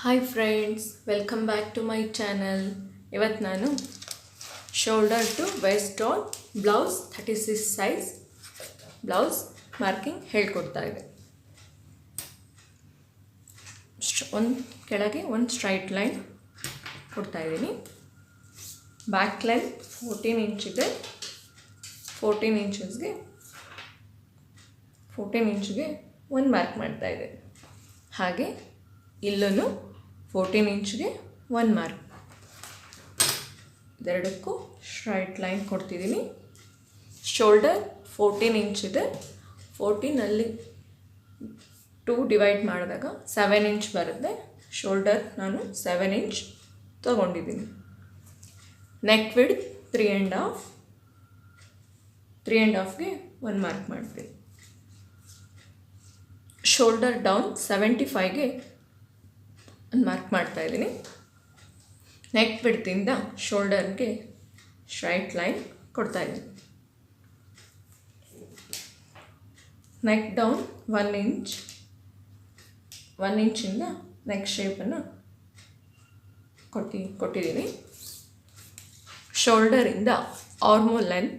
Hi friends, welcome back to my channel. ಇವತ್ತು ನಾನು shoulder to waist down blouse 36 size blouse marking ಹೇಳ್ಕೊಡ್ತಾ ಇದೆ. ಕೆಳಗೆ ಒಂದು ಸ್ಟ್ರೈಟ್ ಲೈನ್ ಕೊಡ್ತಾ ಇದ್ದೀನಿ. ಬ್ಯಾಕ್ ಲೈನ್ 14 ಇಂಚ್ ಇದೆ. 14 ಇಂಚ್ಗೆ ಒಂದು ಮಾರ್ಕ್ ಮಾಡ್ತಾ ಇದೆ. ಹಾಗೆ ಇಲ್ಲೂ 14 ಇಂಚ್ಗೆ ಒಂದು ಮಾರ್ಕ್. ಇದೆರಡಕ್ಕೂ ಸ್ಟ್ರೈಟ್ ಲೈನ್ ಕೊಡ್ತಿದ್ದೀನಿ. ಶೋಲ್ಡರ್ 14 ಇಂಚ್ ಇದೆ. 14ಅಲ್ಲಿ 2 ಡಿವೈಡ್ ಮಾಡಿದಾಗ 7 ಇಂಚ್ ಬರುತ್ತೆ. ಶೋಲ್ಡರ್ ನಾನು 7 ಇಂಚ್ ತೊಗೊಂಡಿದ್ದೀನಿ. ನೆಕ್ ವಿಡ್ತ್ 3.5ಗೆ ಒಂದು ಮಾರ್ಕ್ ಮಾಡ್ತೀನಿ. ಶೋಲ್ಡರ್ ಡೌನ್ 75ಗೆ ಒಂದು ಮಾರ್ಕ್ ಮಾಡ್ತಾ ಇದ್ದೀನಿ. ನೆಕ್ ವಿಡ್ತಿಂದ ಶೋಲ್ಡರ್ಗೆ ಸ್ಟ್ರೈಟ್ ಲೈನ್ ಕೊಡ್ತಾ ಇದ್ದೀನಿ. ನೆಕ್ ಡೌನ್ 1 ಇಂಚಿಂದ ನೆಕ್ ಶೇಪನ್ನು ಕೊಟ್ಟಿದ್ದೀನಿ. ಶೋಲ್ಡರಿಂದ ಆರ್ಮೋಲ್ ಲೆಂತ್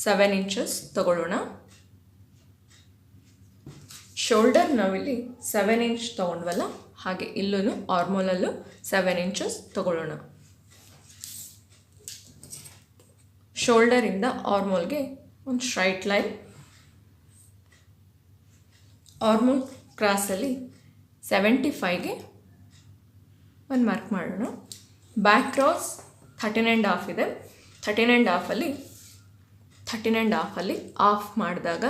7 ಇಂಚಸ್ ತಗೊಳ್ಳೋಣ. ಶೋಲ್ಡರ್ ನಾವಿಲ್ಲಿ 7 ಇಂಚ್ ತೊಗೊಂಡ್ವಲ್ಲ, ಹಾಗೆ ಇಲ್ಲೂ ಆರ್ಮೋಲಲ್ಲೂ 7 ಇಂಚಸ್ ತಗೊಳ್ಳೋಣ. ಶೋಲ್ಡರಿಂದ ಆರ್ಮೋಲ್ಗೆ ಒಂದು ಸ್ಟ್ರೈಟ್ ಲೈನ್. ಆರ್ಮೋಲ್ ಕ್ರಾಸಲ್ಲಿ 75ಗೆ ಒಂದು ಮಾರ್ಕ್ ಮಾಡೋಣ. ಬ್ಯಾಕ್ ಕ್ರಾಸ್ 13.5 ಇದೆ. 13.5ಅಲ್ಲಿ ಆಫ್ ಮಾಡಿದಾಗ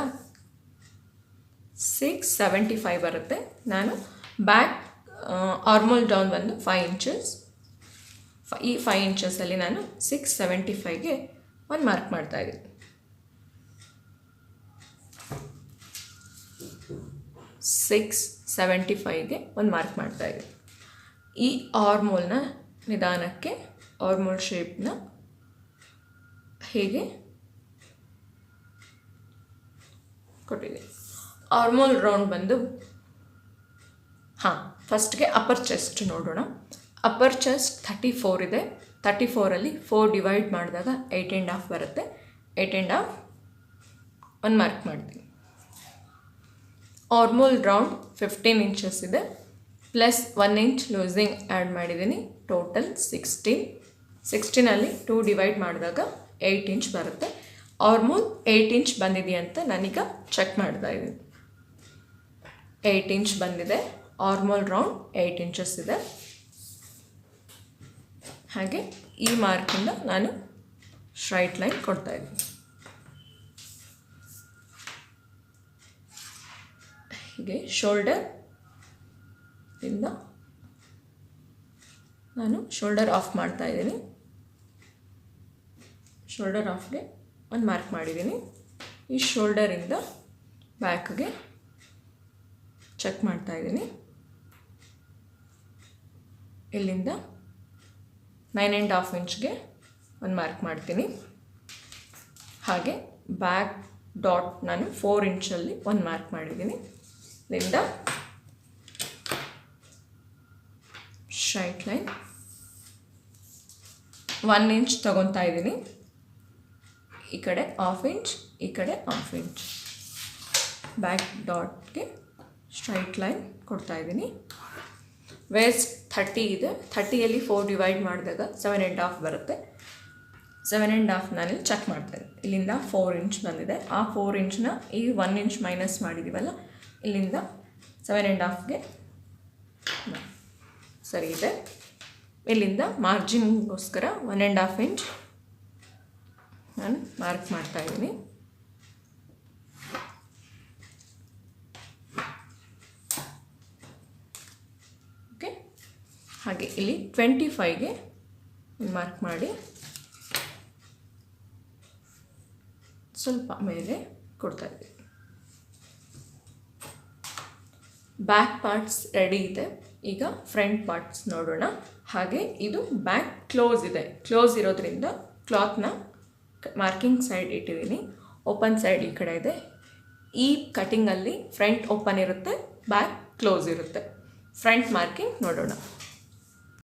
675 ಬರುತ್ತೆ. ನಾನು ಬ್ಯಾಕ್ ಆರ್ಮೋಲ್ ಡೌನ್ ಬಂದು 5 ಇಂಚಸ್. ಈ 5 ಇಂಚಸಲ್ಲಿ ನಾನು 675ಗೆ ಒಂದು ಮಾರ್ಕ್ ಮಾಡ್ತಾ ಇದ್ದೀನಿ. 675ಗೆ ಒಂದು ಮಾರ್ಕ್ ಮಾಡ್ತಾ ಇದ್ದೀನಿ. ಈ ಆರ್ಮೋಲ್ನ ನಿಧಾನಕ್ಕೆ ಆರ್ಮೋಲ್ ಶೇಪ್ನ ಹೇಗೆ ಕೊಟ್ಟಿದ್ದೀನಿ. ಆರ್ಮೋಲ್ ರೌಂಡ್ ಬಂದು ಫಸ್ಟ್ಗೆ ಅಪ್ಪರ್ ಚೆಸ್ಟ್ ನೋಡೋಣ. ಅಪ್ಪರ್ ಚೆಸ್ಟ್ 34 ಇದೆ. 34ಅಲ್ಲಿ 4 ಡಿವೈಡ್ ಮಾಡಿದಾಗ 8.5 ಬರುತ್ತೆ. 8.5 ಒಂದು ಮಾರ್ಕ್ ಮಾಡ್ತೀನಿ. ಆರ್ಮೋಲ್ ರೌಂಡ್ 15 ಇಂಚಸ್ ಇದೆ. ಪ್ಲಸ್ 1 ಇಂಚ್ ಲೂಸಿಂಗ್ ಆ್ಯಡ್ ಮಾಡಿದ್ದೀನಿ. ಟೋಟಲ್ 16. 16ಅಲ್ಲಿ 2 ಡಿವೈಡ್ ಮಾಡಿದಾಗ 8 ಇಂಚ್ ಬರುತ್ತೆ. ಆರ್ಮೋಲ್ 8 ಇಂಚ್ ಬಂದಿದೆಯಂತ ನಾನೀಗ ಚೆಕ್ ಮಾಡ್ತಾ ಇದ್ದೀನಿ. 8 ಇಂಚ್ ಬಂದಿದೆ. ಆರ್ಮೋಲ್ ರೌಂಡ್ 8 ಇಂಚಸ್ ಇದೆ. ಹಾಗೆ ಈ ಮಾರ್ಕಿಂದ ನಾನು ಸ್ಟ್ರೈಟ್ ಲೈನ್ ಕೊಡ್ತಾ ಇದ್ದೀನಿ. ಹೀಗೆ ಶೋಲ್ಡರಿಂದ ನಾನು ಶೋಲ್ಡರ್ ಆಫ್ ಮಾಡ್ತಾ ಇದ್ದೀನಿ. ಶೋಲ್ಡರ್ ಆಫ್ಗೆ ಒಂದು ಮಾರ್ಕ್ ಮಾಡಿದ್ದೀನಿ. ಈ ಶೋಲ್ಡರಿಂದ ಬ್ಯಾಕ್ಗೆ ಚೆಕ್ ಮಾಡ್ತಾ ಇದ್ದೀನಿ. ಇಲ್ಲಿಂದ 9.5 ಇಂಚ್ಗೆ ಒಂದು ಮಾರ್ಕ್ ಮಾಡ್ತೀನಿ. ಹಾಗೆ ಬ್ಯಾಕ್ ಡಾಟ್ ನಾನು 4 ಇಂಚಲ್ಲಿ ಒಂದು ಮಾರ್ಕ್ ಮಾಡಿದ್ದೀನಿ. ಇಲ್ಲಿಂದ ಸ್ಟ್ರೈಟ್ ಲೈನ್ 1 ಇಂಚ್ ತೊಗೊತಾ ಇದ್ದೀನಿ. ಈ ಕಡೆ 1/2 ಇಂಚ್, ಈ ಕಡೆ 1/2 ಇಂಚ್. ಬ್ಯಾಕ್ ಡಾಟ್ಗೆ ಸ್ಟ್ರೈಟ್ ಲೈನ್ ಕೊಡ್ತಾ ಇದ್ದೀನಿ. ವೇಸ್ಟ್ 30 ಇದೆ. 30ಅಲ್ಲಿ 4 ಡಿವೈಡ್ ಮಾಡಿದಾಗ 7.5 ಬರುತ್ತೆ. 7.5 ನಾನಿಲ್ಲಿ ಚೆಕ್ ಮಾಡ್ತಾಯಿದ್ದೆ. ಇಲ್ಲಿಂದ 4 ಇಂಚ್ ಬಂದಿದೆ. ಆ 4 ಇಂಚ್ನ ಈ 1 ಇಂಚ್ ಮೈನಸ್ ಮಾಡಿದ್ದೀವಲ್ಲ, ಇಲ್ಲಿಂದ 7.5ಗೆ ಸರಿ ಇದೆ. ಇಲ್ಲಿಂದ ಮಾರ್ಜಿನ್ಗೋಸ್ಕರ 1.5 ಇಂಚ್ ನಾನು ಮಾರ್ಕ್ ಮಾಡ್ತಾಯಿದ್ದೀನಿ. ಓಕೆ, ಹಾಗೆ ಇಲ್ಲಿ 25ಗೆ ಮಾರ್ಕ್ ಮಾಡಿ ಸ್ವಲ್ಪ ಮೇಲೆ ಕೊಡ್ತಾ ಇದ್ದೀನಿ. ಬ್ಯಾಕ್ ಪಾರ್ಟ್ಸ್ ರೆಡಿ ಇದೆ. ಈಗ ಫ್ರಂಟ್ ಪಾರ್ಟ್ಸ್ ನೋಡೋಣ. ಹಾಗೆ ಇದು ಬ್ಯಾಕ್ ಕ್ಲೋಸ್ ಇದೆ. ಕ್ಲೋಸ್ ಇರೋದ್ರಿಂದ ಕ್ಲಾತ್ನ ಮಾರ್ಕಿಂಗ್ ಸೈಡ್ ಇಟ್ಟಿದ್ದೀನಿ. ಓಪನ್ ಸೈಡ್ ಈ ಕಡೆ ಇದೆ. ಈ ಕಟಿಂಗಲ್ಲಿ ಫ್ರಂಟ್ ಓಪನ್ ಇರುತ್ತೆ, ಬ್ಯಾಕ್ ಕ್ಲೋಸ್ ಇರುತ್ತೆ. ಫ್ರಂಟ್ ಮಾರ್ಕಿಂಗ್ ನೋಡೋಣ.